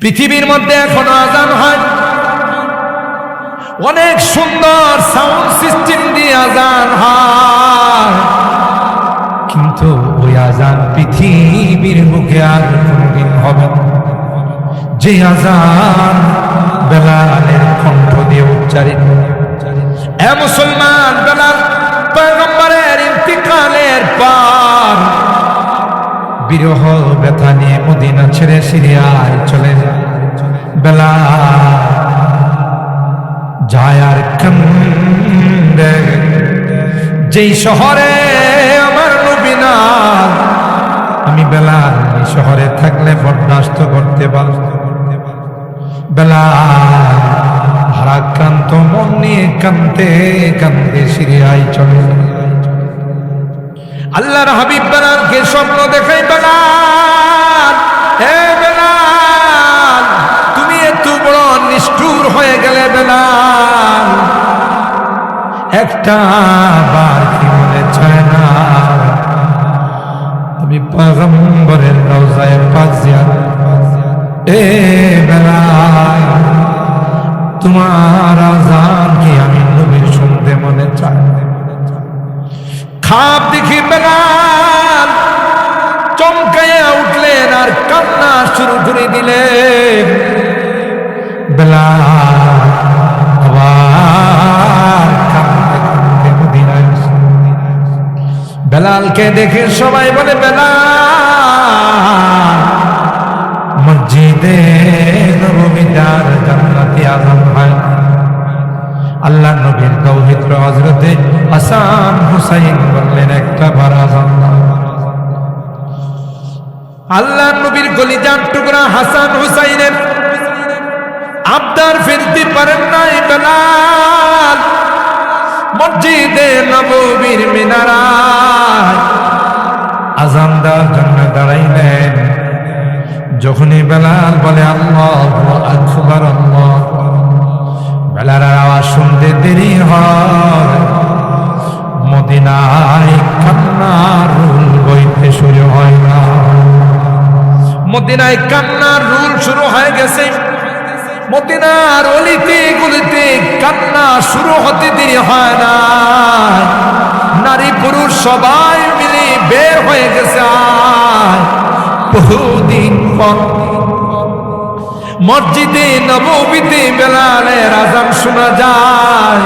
পৃথিবীর মধ্যে এখনো আজান হয়, অনেক সুন্দর সাউন্ড সিস্টেম দিয়ে আজান হয়, কিন্তু ওই আজান পৃথিবীর বুকে আর কোনদিন হবে না যে আজান বেলালের কণ্ঠ দিয়ে উচ্চারিত। এ মুসলমান, বেলাল পয়গম্বরের ইন্তিকালের পর বিরহ ব্যথা নিয়ে মদিনা ছেড়ে সিরিয়ায় চলে যায়। বেলাল যায় আর কান্দে, যেই শহরে আমার নবী নাই, আমি বেলাল এই শহরে থাকলে বরদাস্ত করতে পারব। বেলাল ভারাক্রান্ত মন নিয়ে কাঁদতে কাঁদতে সিরিয়ায় চলে যায়। আল্লাহর হাবিব বেলালকে স্বপ্ন দেখাই, বেলাল, হে বেলাল, তুমি এত বড় নিষ্ঠুর হয়ে গেলে বেলাল, একটা বার কি মনে চায় না তুমি পয়গম্বরের রওজায়ে পাক জিয়ারত? এ বেলাল, তোমার আযান কি আমি নবীর শুনতে মনে চায়? খাপ দেখি বেলাল চমকাইয়া উঠলেন আর কান্না শুরু করে দিলেন। বেলাল আবার কাঁদতে কাঁদতে মদিনায় আসলেন। বেলালকে দেখে সবাই বলে, বেলাল মসজিদে নববীর জান্নাতি আযান হয়। আল্লাহ নবীর দৌহিত্র হযরতে হাসান হুসাইন বললেন, একটা বার আযান দাও। আল্লাহ নবীর কলিজার টুকরা হাসান হুসাইনের আবদার ফেলতে পারেন নাই বেলাল মসজিদে নববীর মিনারায় আযান দেওয়ার জন্য দাঁড়াইলেন। যখনই বেলাল বলে আল্লাহু আকবার, আল্লাহু আকবার, বেলালের আওয়াজ শুনতে দেরি হয়, মদিনায় কান্নার রুল বইতে শুরু হয় না। মদিনায় কান্নার রুল শুরু হয়ে গেছে। মদিনার অলিতে গলিতে কান্না শুরু হতে দেরি হয় না। নারী পুরুষ সবাই মিলে বের হয়ে গেছে। বহুদিন পর মসজিদে নববীতে বেলালের আযান শোনা যায়।